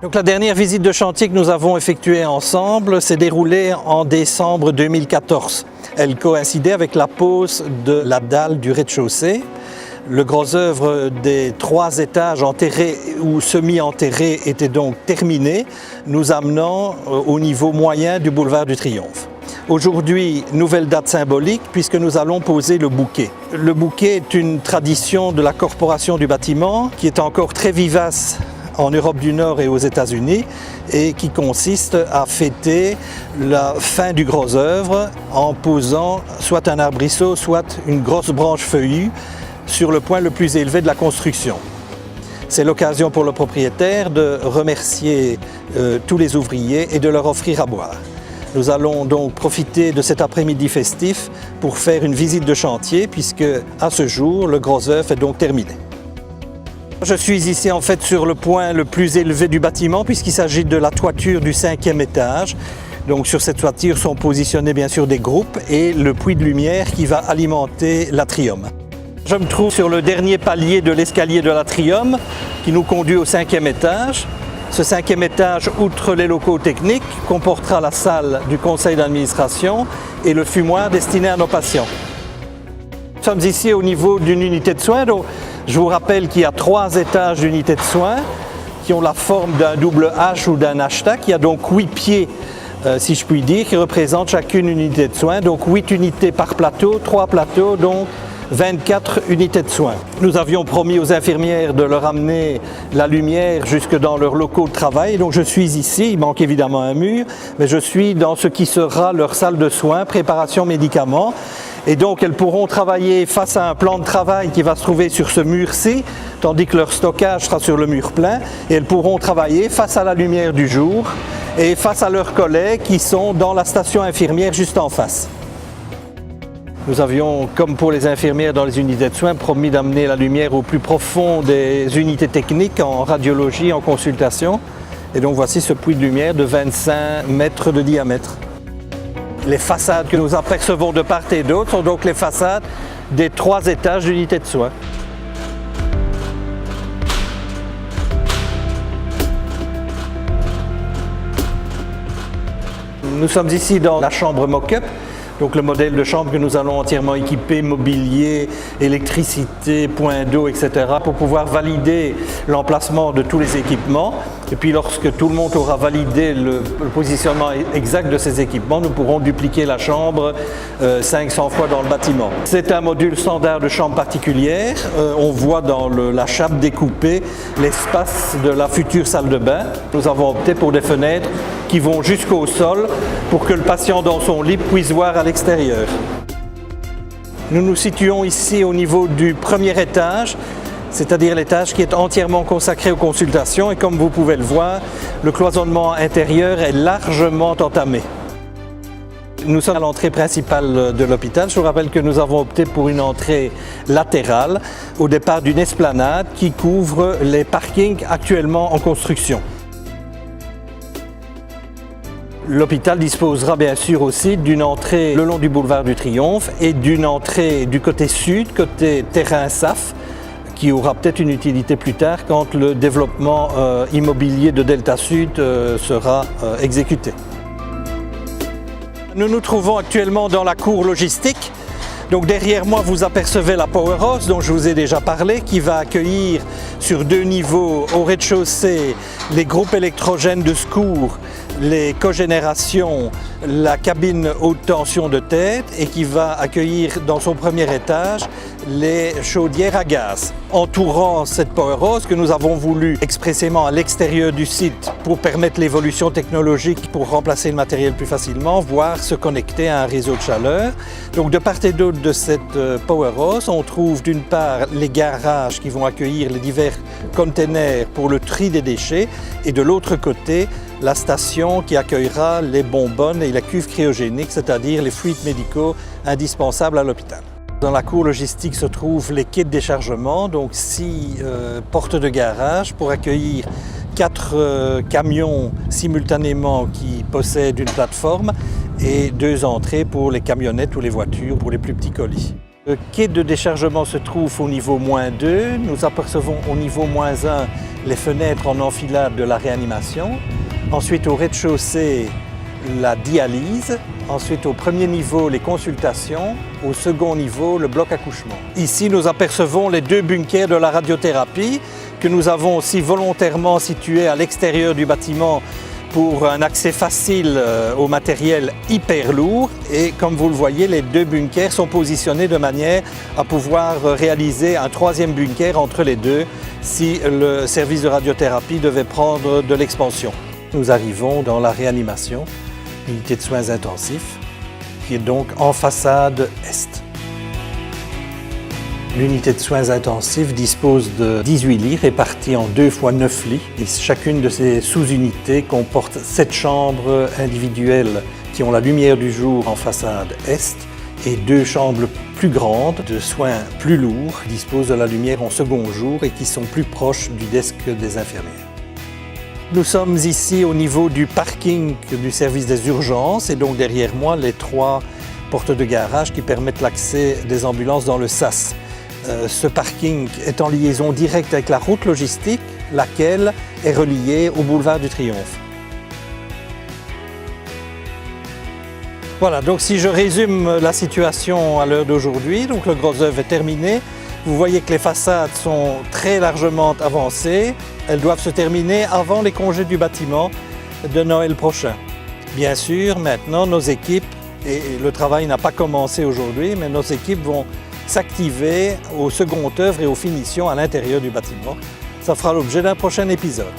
Donc la dernière visite de chantier que nous avons effectuée ensemble s'est déroulée en décembre 2014. Elle coïncidait avec la pose de la dalle du rez-de-chaussée. Le gros œuvre des 3 étages enterrés ou semi-enterrés était donc terminé, nous amenant au niveau moyen du boulevard du Triomphe. Aujourd'hui, nouvelle date symbolique puisque nous allons poser le bouquet. Le bouquet est une tradition de la corporation du bâtiment qui est encore très vivace en Europe du Nord et aux États-Unis et qui consiste à fêter la fin du gros œuvre en posant soit un arbrisseau, soit une grosse branche feuillue sur le point le plus élevé de la construction. C'est l'occasion pour le propriétaire de remercier tous les ouvriers et de leur offrir à boire. Nous allons donc profiter de cet après-midi festif pour faire une visite de chantier puisque à ce jour le gros œuvre est donc terminé. Je suis ici en fait sur le point le plus élevé du bâtiment puisqu'il s'agit de la toiture du 5e étage. Donc sur cette toiture sont positionnés bien sûr des groupes et le puits de lumière qui va alimenter l'atrium. Je me trouve sur le dernier palier de l'escalier de l'atrium qui nous conduit au 5e étage. Ce 5e étage, outre les locaux techniques, comportera la salle du conseil d'administration et le fumoir destiné à nos patients. Nous sommes ici au niveau d'une unité de soins. Donc, je vous rappelle qu'il y a 3 étages d'unités de soins qui ont la forme d'un double H ou d'un hashtag. Il y a donc 8 pieds, si je puis dire, qui représentent chacune une unité de soins. Donc 8 unités par plateau, 3 plateaux, donc 24 unités de soins. Nous avions promis aux infirmières de leur amener la lumière jusque dans leurs locaux de travail. Donc je suis ici, il manque évidemment un mur, mais je suis dans ce qui sera leur salle de soins, préparation médicaments. Et donc elles pourront travailler face à un plan de travail qui va se trouver sur ce mur-ci, tandis que leur stockage sera sur le mur plein. Et elles pourront travailler face à la lumière du jour et face à leurs collègues qui sont dans la station infirmière juste en face. Nous avions, comme pour les infirmières dans les unités de soins, promis d'amener la lumière au plus profond des unités techniques en radiologie, en consultation. Et donc voici ce puits de lumière de 25 mètres de diamètre. Les façades que nous apercevons de part et d'autre sont donc les façades des 3 étages d'unités de soins. Nous sommes ici dans la chambre mock-up. Donc le modèle de chambre que nous allons entièrement équiper, mobilier, électricité, point d'eau, etc. pour pouvoir valider l'emplacement de tous les équipements. Et puis lorsque tout le monde aura validé le positionnement exact de ces équipements, nous pourrons dupliquer la chambre 500 fois dans le bâtiment. C'est un module standard de chambre particulière. On voit dans la chape découpée l'espace de la future salle de bain. Nous avons opté pour des fenêtres qui vont jusqu'au sol pour que le patient dans son lit puisse voir à l'extérieur. Nous nous situons ici au niveau du 1er étage, c'est-à-dire l'étage qui est entièrement consacré aux consultations et comme vous pouvez le voir, le cloisonnement intérieur est largement entamé. Nous sommes à l'entrée principale de l'hôpital. Je vous rappelle que nous avons opté pour une entrée latérale au départ d'une esplanade qui couvre les parkings actuellement en construction. L'hôpital disposera bien sûr aussi d'une entrée le long du boulevard du Triomphe et d'une entrée du côté sud, côté terrain SAF, qui aura peut-être une utilité plus tard quand le développement immobilier de Delta Sud sera exécuté. Nous nous trouvons actuellement dans la cour logistique. Donc derrière moi, vous apercevez la Powerhouse dont je vous ai déjà parlé, qui va accueillir sur 2 niveaux au rez-de-chaussée les groupes électrogènes de secours, les cogénérations, la cabine haute tension de tête et qui va accueillir dans son 1er étage les chaudières à gaz. Entourant cette Powerhouse que nous avons voulu expressément à l'extérieur du site pour permettre l'évolution technologique pour remplacer le matériel plus facilement, voire se connecter à un réseau de chaleur. Donc de part et d'autre de cette Powerhouse, on trouve d'une part les garages qui vont accueillir les divers containers pour le tri des déchets et de l'autre côté la station qui accueillera les bonbonnes et la cuve cryogénique, c'est-à-dire les fluides médicaux indispensables à l'hôpital. Dans la cour logistique se trouvent les quais de déchargement, donc 6 portes de garage pour accueillir 4 camions simultanément qui possèdent une plateforme et 2 entrées pour les camionnettes ou les voitures pour les plus petits colis. Le quai de déchargement se trouve au niveau -2. Nous apercevons au niveau -1 les fenêtres en enfilade de la réanimation. Ensuite, au rez-de-chaussée, la dialyse. Ensuite, au premier niveau, les consultations. Au second niveau, le bloc accouchement. Ici, nous apercevons les 2 bunkers de la radiothérapie que nous avons aussi volontairement situés à l'extérieur du bâtiment pour un accès facile au matériel hyper lourd. Et comme vous le voyez, les 2 bunkers sont positionnés de manière à pouvoir réaliser un 3e bunker entre les deux si le service de radiothérapie devait prendre de l'expansion. Nous arrivons dans la réanimation, l'unité de soins intensifs, qui est donc en façade est. L'unité de soins intensifs dispose de 18 lits répartis en 2 x 9 lits. Et chacune de ces sous-unités comporte 7 chambres individuelles qui ont la lumière du jour en façade est et 2 chambres plus grandes de soins plus lourds qui disposent de la lumière en second jour et qui sont plus proches du desk des infirmières. Nous sommes ici au niveau du parking du service des urgences et donc derrière moi les 3 portes de garage qui permettent l'accès des ambulances dans le SAS. Ce parking est en liaison directe avec la route logistique, laquelle est reliée au boulevard du Triomphe. Voilà, donc si je résume la situation à l'heure d'aujourd'hui, donc le gros œuvre est terminé. Vous voyez que les façades sont très largement avancées. Elles doivent se terminer avant les congés du bâtiment de Noël prochain. Bien sûr, maintenant nos équipes, et le travail n'a pas commencé aujourd'hui, mais nos équipes vont s'activer au second œuvre et aux finitions à l'intérieur du bâtiment. Ça fera l'objet d'un prochain épisode.